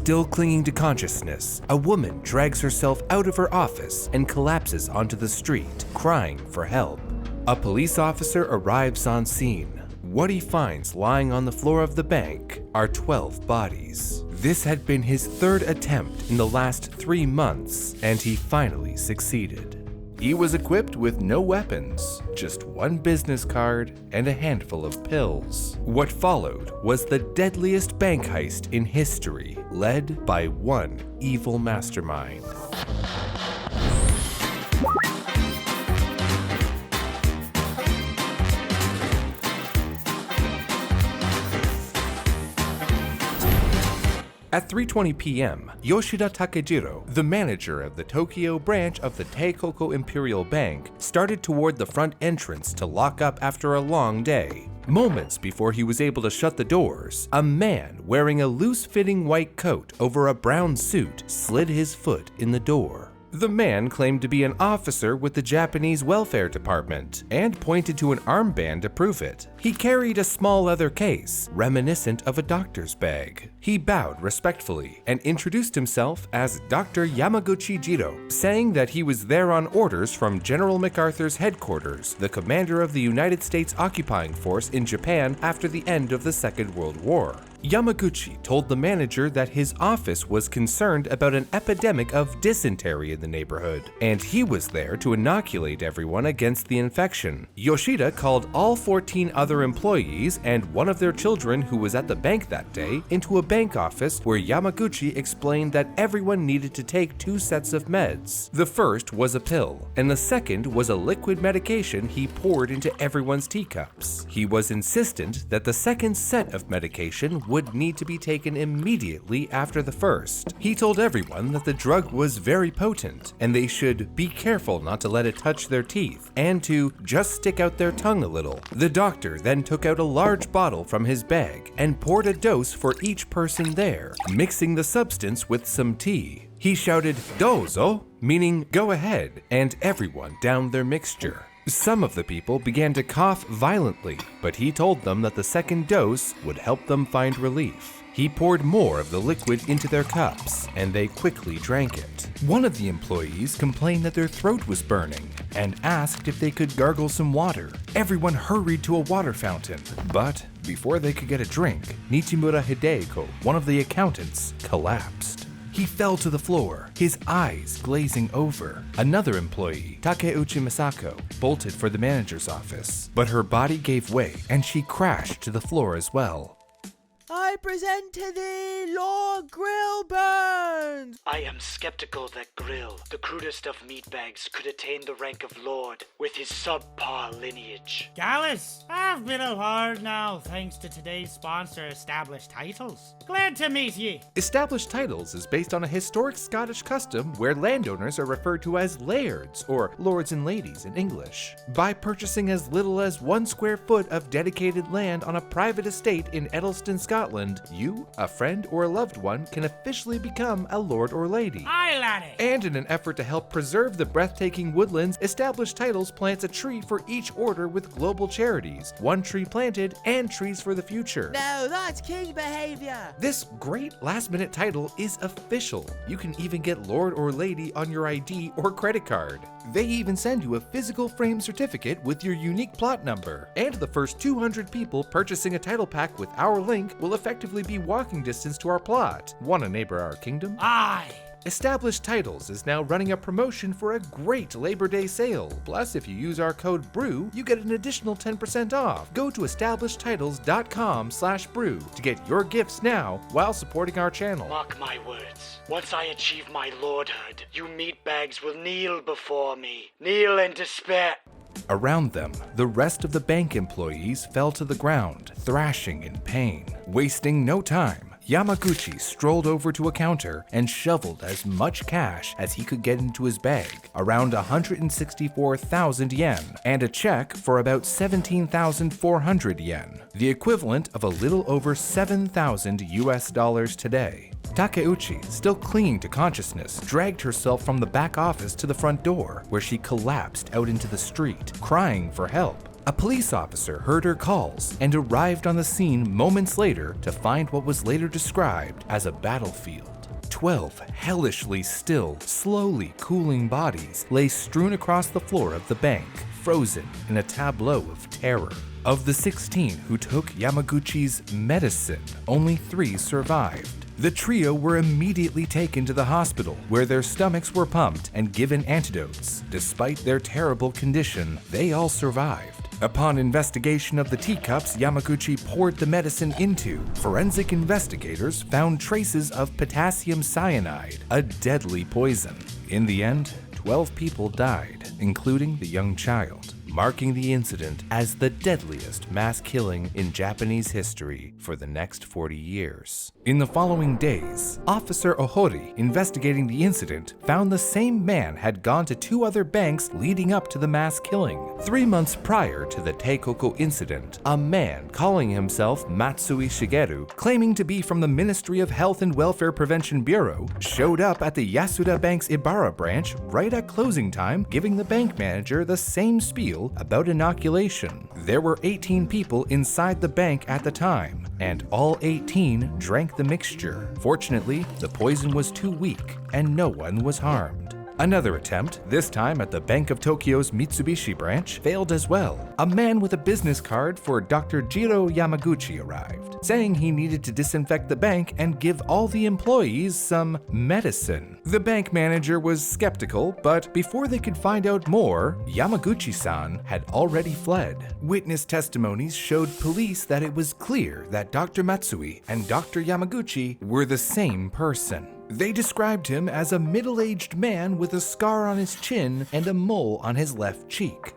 Still clinging to consciousness, a woman drags herself out of her office and collapses onto the street, crying for help. A police officer arrives on scene. What he finds lying on the floor of the bank are 12 bodies. This had been his third attempt in the last 3 months, and he finally succeeded. He was equipped with no weapons, just one business card and a handful of pills. What followed was the deadliest bank heist in history, led by one evil mastermind. At 3:20 p.m., Yoshida Takejiro, the manager of the Tokyo branch of the Teikoku Imperial Bank, started toward the front entrance to lock up after a long day. Moments before he was able to shut the doors, a man wearing a loose-fitting white coat over a brown suit slid his foot in the door. The man claimed to be an officer with the Japanese Welfare Department and pointed to an armband to prove it. He carried a small leather case, reminiscent of a doctor's bag. He bowed respectfully and introduced himself as Dr. Yamaguchi Jiro, saying that he was there on orders from General MacArthur's headquarters, the commander of the United States occupying force in Japan after the end of the Second World War. Yamaguchi told the manager that his office was concerned about an epidemic of dysentery in the neighborhood, and he was there to inoculate everyone against the infection. Yoshida called all 14 other employees and one of their children who was at the bank that day into a bank office where Yamaguchi explained that everyone needed to take 2 sets of meds. The first was a pill, and the second was a liquid medication he poured into everyone's teacups. He was insistent that the second set of medication would need to be taken immediately after the first. He told everyone that the drug was very potent and they should be careful not to let it touch their teeth and to just stick out their tongue a little. The doctor then took out a large bottle from his bag and poured a dose for each person there, mixing the substance with some tea. He shouted, "Dozo," meaning go ahead, and everyone downed their mixture. Some of the people began to cough violently, but he told them that the second dose would help them find relief. He poured more of the liquid into their cups, and they quickly drank it. One of the employees complained that their throat was burning and asked if they could gargle some water. Everyone hurried to a water fountain, but before they could get a drink, Nichimura Hideko, one of the accountants, collapsed. He fell to the floor, his eyes glazing over. Another employee, Takeuchi Misako, bolted for the manager's office, but her body gave way and she crashed to the floor as well. I present to thee Lord Grillburns! I am skeptical that Grill, the crudest of meatbags, could attain the rank of Lord with his subpar lineage. Gallus, I've been aboard now thanks to today's sponsor, Established Titles. Glad to meet ye. Established Titles is based on a historic Scottish custom where landowners are referred to as lairds, or lords and ladies in English. By purchasing as little as 1 square foot of dedicated land on a private estate in Edelston, Scotland, you, a friend, or a loved one can officially become a lord or lady. Aye, laddie. And in an effort to help preserve the breathtaking woodlands, Established Titles plants a tree for each order with global charities, 1 tree planted, and trees for the future. No, that's king behavior! This great last-minute title is official. You can even get Lord or Lady on your ID or credit card. They even send you a physical frame certificate with your unique plot number. And the first 200 people purchasing a title pack with our link will effectively be walking distance to our plot. Wanna neighbor our kingdom? Aye. Established Titles is now running a promotion for a great Labor Day sale. Plus, if you use our code BREW, you get an additional 10% off. Go to establishedtitles.com/brew to get your gifts now while supporting our channel. Mark my words. Once I achieve my lordhood, you meatbags will kneel before me. Kneel in despair. Around them, the rest of the bank employees fell to the ground, thrashing in pain. Wasting no time, Yamaguchi strolled over to a counter and shoveled as much cash as he could get into his bag, around 164,000 yen, and a check for about 17,400 yen, the equivalent of a little over 7,000 US dollars today. Takeuchi, still clinging to consciousness, dragged herself from the back office to the front door, where she collapsed out into the street, crying for help. A police officer heard her calls and arrived on the scene moments later to find what was later described as a battlefield. 12 hellishly still, slowly cooling bodies lay strewn across the floor of the bank, frozen in a tableau of terror. Of the 16 who took Yamaguchi's medicine, only 3 survived. The trio were immediately taken to the hospital, where their stomachs were pumped and given antidotes. Despite their terrible condition, they all survived. Upon investigation of the teacups Yamaguchi poured the medicine into, forensic investigators found traces of potassium cyanide, a deadly poison. In the end, 12 people died, including the young child, marking the incident as the deadliest mass killing in Japanese history for the next 40 years. In the following days, Officer Ohori, investigating the incident, found the same man had gone to 2 other banks leading up to the mass killing. 3 months prior to the Teikoku incident, a man calling himself Matsui Shigeru, claiming to be from the Ministry of Health and Welfare Prevention Bureau, showed up at the Yasuda Bank's Ibara branch right at closing time, giving the bank manager the same spiel about inoculation. There were 18 people inside the bank at the time, and all 18 drank the mixture. Fortunately, the poison was too weak, and no one was harmed. Another attempt, this time at the Bank of Tokyo's Mitsubishi branch, failed as well. A man with a business card for Dr. Jiro Yamaguchi arrived, saying he needed to disinfect the bank and give all the employees some medicine. The bank manager was skeptical, but before they could find out more, Yamaguchi-san had already fled. Witness testimonies showed police that it was clear that Dr. Matsui and Dr. Yamaguchi were the same person. They described him as a middle-aged man with a scar on his chin and a mole on his left cheek.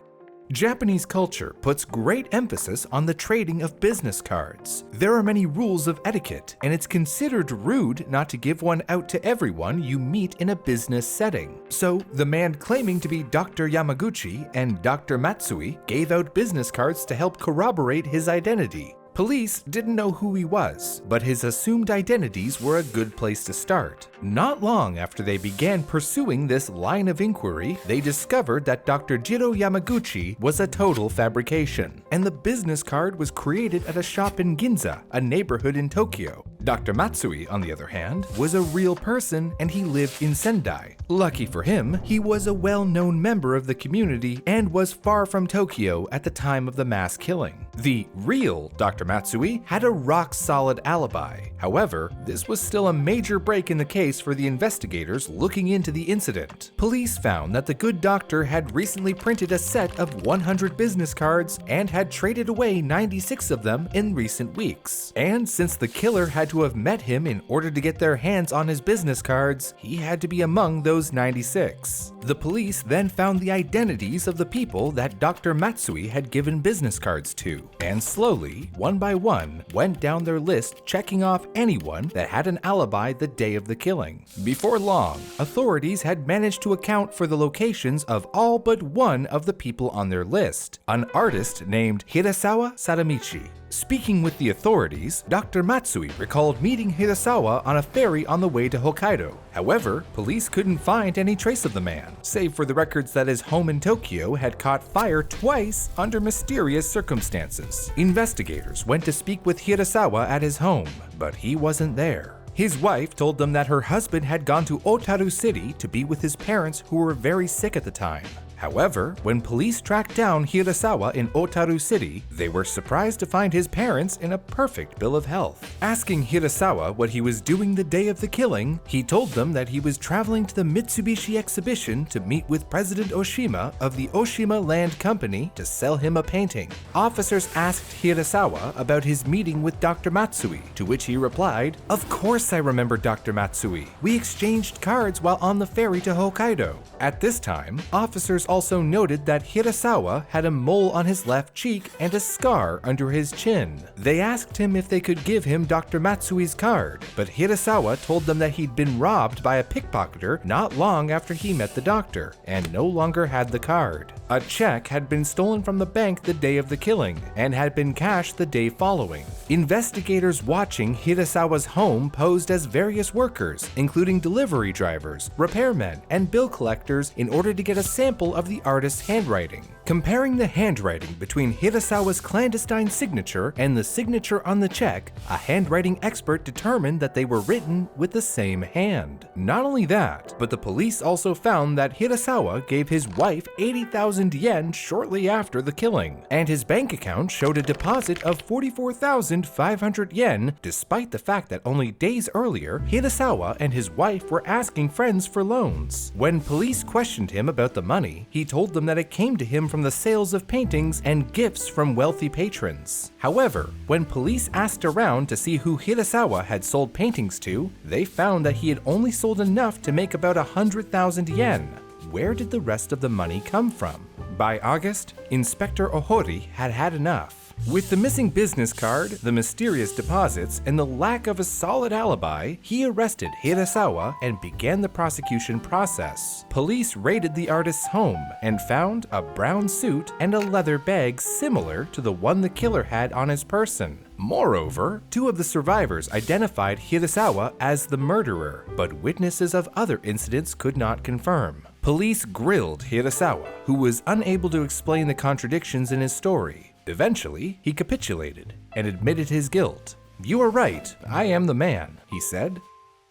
Japanese culture puts great emphasis on the trading of business cards. There are many rules of etiquette, and it's considered rude not to give one out to everyone you meet in a business setting. So, the man claiming to be Dr. Yamaguchi and Dr. Matsui gave out business cards to help corroborate his identity. Police didn't know who he was, but his assumed identities were a good place to start. Not long after they began pursuing this line of inquiry, they discovered that Dr. Jiro Yamaguchi was a total fabrication, and the business card was created at a shop in Ginza, a neighborhood in Tokyo. Dr. Matsui, on the other hand, was a real person and he lived in Sendai. Lucky for him, he was a well-known member of the community and was far from Tokyo at the time of the mass killing. The real Dr. Matsui had a rock-solid alibi. However, this was still a major break in the case for the investigators looking into the incident. Police found that the good doctor had recently printed a set of 100 business cards and had traded away 96 of them in recent weeks. And since the killer had to have met him in order to get their hands on his business cards, he had to be among those 96. The police then found the identities of the people that Dr. Matsui had given business cards to, and slowly, one by one, went down their list checking off anyone that had an alibi the day of the killing. Before long, authorities had managed to account for the locations of all but one of the people on their list, an artist named Hirasawa Sadamichi. Speaking with the authorities, Dr. Matsui recalled meeting Hirasawa on a ferry on the way to Hokkaido. However, police couldn't find any trace of the man, save for the records that his home in Tokyo had caught fire twice under mysterious circumstances. Investigators went to speak with Hirasawa at his home, but he wasn't there. His wife told them that her husband had gone to Otaru City to be with his parents who were very sick at the time. However, when police tracked down Hirasawa in Otaru City, they were surprised to find his parents in a perfect bill of health. Asking Hirasawa what he was doing the day of the killing, he told them that he was traveling to the Mitsubishi exhibition to meet with President Oshima of the Oshima Land Company to sell him a painting. Officers asked Hirasawa about his meeting with Dr. Matsui, to which he replied, "Of course I remember Dr. Matsui. We exchanged cards while on the ferry to Hokkaido." At this time, officers also noted that Hirasawa had a mole on his left cheek and a scar under his chin. They asked him if they could give him Dr. Matsui's card, but Hirasawa told them that he'd been robbed by a pickpocketer not long after he met the doctor, and no longer had the card. A check had been stolen from the bank the day of the killing, and had been cashed the day following. Investigators watching Hirasawa's home posed as various workers, including delivery drivers, repairmen, and bill collectors in order to get a sample of the artist's handwriting. Comparing the handwriting between Hirasawa's clandestine signature and the signature on the check, a handwriting expert determined that they were written with the same hand. Not only that, but the police also found that Hirasawa gave his wife 80,000 yen shortly after the killing, and his bank account showed a deposit of 44,500 yen, despite the fact that only days earlier, Hirasawa and his wife were asking friends for loans. When police questioned him about the money, he told them that it came to him from the sales of paintings and gifts from wealthy patrons. However, when police asked around to see who Hirasawa had sold paintings to, they found that he had only sold enough to make about 100,000 yen. Where did the rest of the money come from? By August, Inspector Ohori had had enough. With the missing business card, the mysterious deposits, and the lack of a solid alibi, he arrested Hirasawa and began the prosecution process. Police raided the artist's home and found a brown suit and a leather bag similar to the one the killer had on his person. Moreover, 2 of the survivors identified Hirasawa as the murderer, but witnesses of other incidents could not confirm. Police grilled Hirasawa, who was unable to explain the contradictions in his story. Eventually, he capitulated and admitted his guilt. "You are right, I am the man," he said.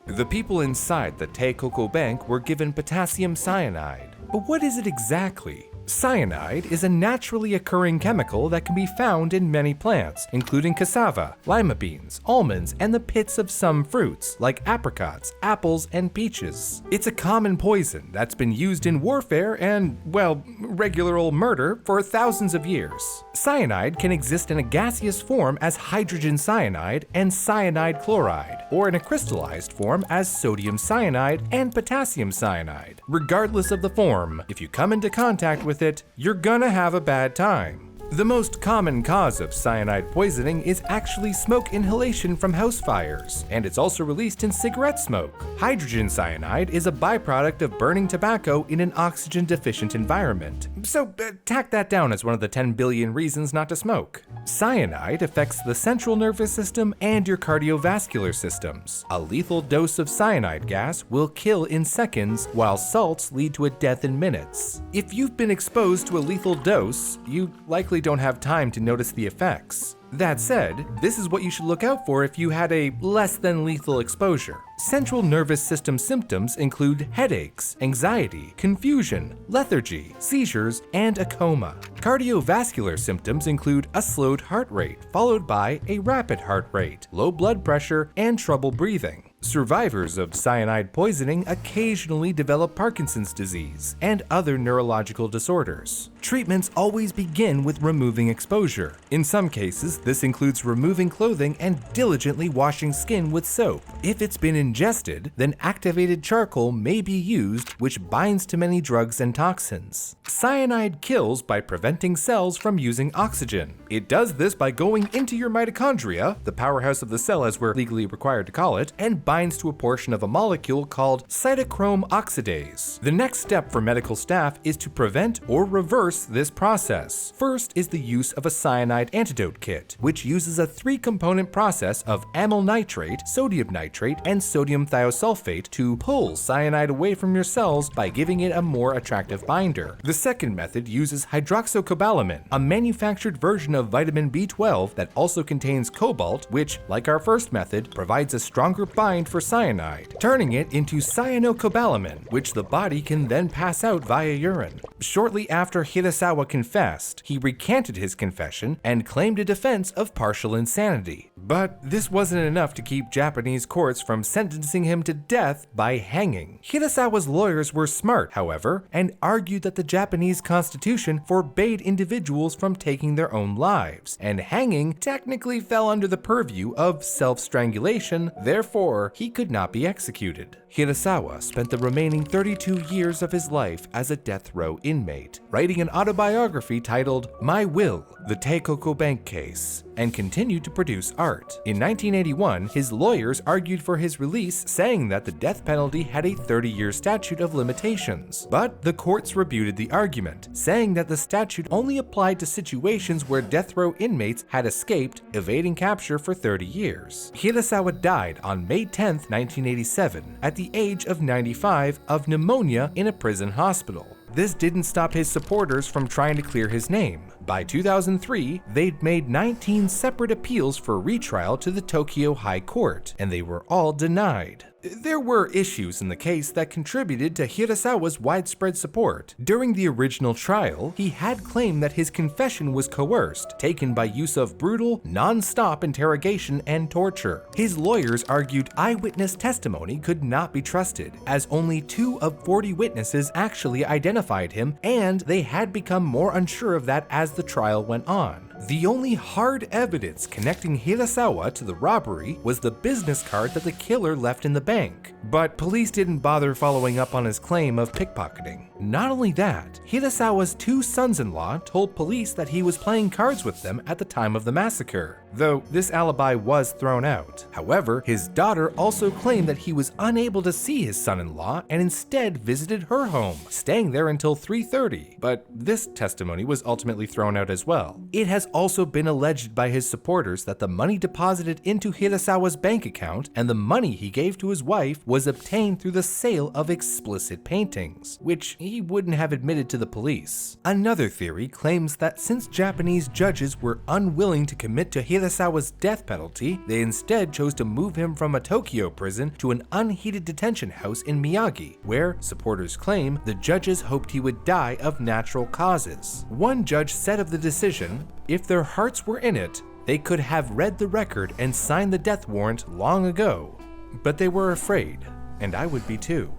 The people inside the Teikoku Bank were given potassium cyanide. But what is it exactly? Cyanide is a naturally occurring chemical that can be found in many plants, including cassava, lima beans, almonds, and the pits of some fruits, like apricots, apples, and peaches. It's a common poison that's been used in warfare and, well, regular old murder for thousands of years. Cyanide can exist in a gaseous form as hydrogen cyanide and cyanide chloride, or in a crystallized form as sodium cyanide and potassium cyanide. Regardless of the form, if you come into contact with it, you're gonna have a bad time. The most common cause of cyanide poisoning is actually smoke inhalation from house fires, and it's also released in cigarette smoke. Hydrogen cyanide is a byproduct of burning tobacco in an oxygen-deficient environment. So tack that down as one of the 10 billion reasons not to smoke. Cyanide affects the central nervous system and your cardiovascular systems. A lethal dose of cyanide gas will kill in seconds, while salts lead to a death in minutes. If you've been exposed to a lethal dose, you likely don't have time to notice the effects. That said, this is what you should look out for if you had a less than lethal exposure. Central nervous system symptoms include headaches, anxiety, confusion, lethargy, seizures, and a coma. Cardiovascular symptoms include a slowed heart rate, followed by a rapid heart rate, low blood pressure, and trouble breathing. Survivors of cyanide poisoning occasionally develop Parkinson's disease and other neurological disorders. Treatments always begin with removing exposure. In some cases, this includes removing clothing and diligently washing skin with soap. If it's been ingested, then activated charcoal may be used, which binds to many drugs and toxins. Cyanide kills by preventing cells from using oxygen. It does this by going into your mitochondria, the powerhouse of the cell as we're legally required to call it, and binds to a portion of a molecule called cytochrome oxidase. The next step for medical staff is to prevent or reverse this process. First is the use of a cyanide antidote kit, which uses a 3-component process of amyl nitrate, sodium nitrate, and sodium thiosulfate to pull cyanide away from your cells by giving it a more attractive binder. The second method uses hydroxycobalamin, a manufactured version of vitamin B12 that also contains cobalt, which, like our first method, provides a stronger bind for cyanide, turning it into cyanocobalamin, which the body can then pass out via urine. Shortly after Hirasawa confessed, he recanted his confession and claimed a defense of partial insanity. But this wasn't enough to keep Japanese courts from sentencing him to death by hanging. Hirasawa's lawyers were smart, however, and argued that the Japanese constitution forbade individuals from taking their own lives, and hanging technically fell under the purview of self-strangulation, therefore he could not be executed. Hirasawa spent the remaining 32 years of his life as a death row inmate, writing an autobiography titled My Will, The Teikoku Bank Case, and continued to produce art. In 1981, his lawyers argued for his release, saying that the death penalty had a 30-year statute of limitations. But the courts refuted the argument, saying that the statute only applied to situations where death row inmates had escaped, evading capture for 30 years. Hirasawa died on May 10, 1987, at the age of 95 of pneumonia in a prison hospital. This didn't stop his supporters from trying to clear his name. By 2003, they'd made 19 separate appeals for retrial to the Tokyo High Court, and they were all denied. There were issues in the case that contributed to Hirasawa's widespread support. During the original trial, he had claimed that his confession was coerced, taken by use of brutal, non-stop interrogation and torture. His lawyers argued eyewitness testimony could not be trusted, as only 2 of 40 witnesses actually identified him, and they had become more unsure of that as the trial went on. The only hard evidence connecting Hirasawa to the robbery was the business card that the killer left in the bank, but police didn't bother following up on his claim of pickpocketing. Not only that, Hirasawa's 2 sons-in-law told police that he was playing cards with them at the time of the massacre, though this alibi was thrown out. However, his daughter also claimed that he was unable to see his son-in-law and instead visited her home, staying there until 3:30, but this testimony was ultimately thrown out as well. It has also been alleged by his supporters that the money deposited into Hirasawa's bank account and the money he gave to his wife was obtained through the sale of explicit paintings, which he wouldn't have admitted to the police. Another theory claims that since Japanese judges were unwilling to commit to Hirasawa's death penalty, they instead chose to move him from a Tokyo prison to an unheated detention house in Miyagi, where, supporters claim, the judges hoped he would die of natural causes. One judge said of the decision, "If their hearts were in it, they could have read the record and signed the death warrant long ago. But they were afraid, and I would be too."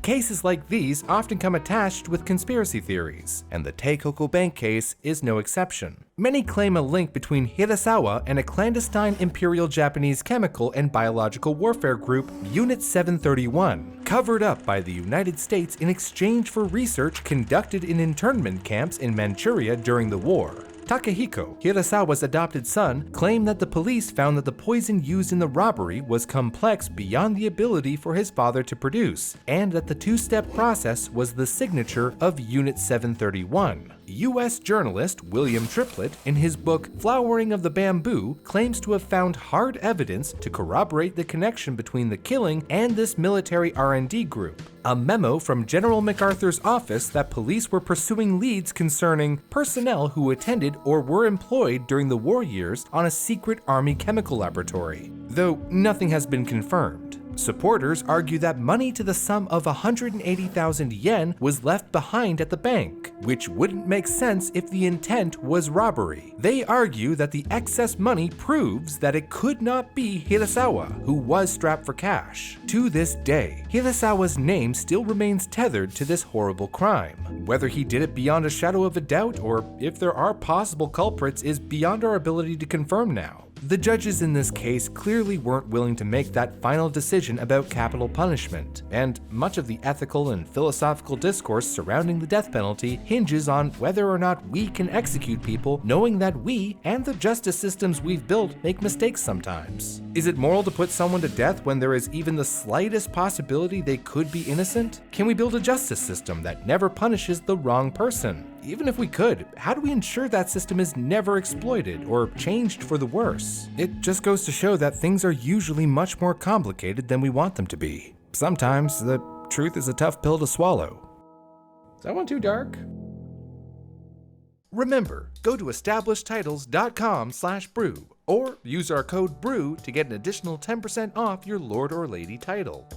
Cases like these often come attached with conspiracy theories, and the Teikoku Bank case is no exception. Many claim a link between Hirasawa and a clandestine Imperial Japanese chemical and biological warfare group, Unit 731, covered up by the United States in exchange for research conducted in internment camps in Manchuria during the war. Takehiko, Hirasawa's adopted son, claimed that the police found that the poison used in the robbery was complex beyond the ability for his father to produce, and that the 2-step process was the signature of Unit 731. U.S. journalist William Triplett, in his book Flowering of the Bamboo, claims to have found hard evidence to corroborate the connection between the killing and this military R&D group. A memo from General MacArthur's office that police were pursuing leads concerning personnel who attended or were employed during the war years on a secret army chemical laboratory, though nothing has been confirmed. Supporters argue that money to the sum of 180,000 yen was left behind at the bank, which wouldn't make sense if the intent was robbery. They argue that the excess money proves that it could not be Hirasawa, who was strapped for cash. To this day, Hirasawa's name still remains tethered to this horrible crime. Whether he did it beyond a shadow of a doubt or if there are possible culprits is beyond our ability to confirm now. The judges in this case clearly weren't willing to make that final decision about capital punishment, and much of the ethical and philosophical discourse surrounding the death penalty hinges on whether or not we can execute people knowing that we and the justice systems we've built make mistakes sometimes. Is it moral to put someone to death when there is even the slightest possibility they could be innocent? Can we build a justice system that never punishes the wrong person? Even if we could, how do we ensure that system is never exploited or changed for the worse? It just goes to show that things are usually much more complicated than we want them to be. Sometimes the truth is a tough pill to swallow. Is that one too dark? Remember, go to establishedtitles.com/brew or use our code BREW to get an additional 10% off your Lord or Lady title.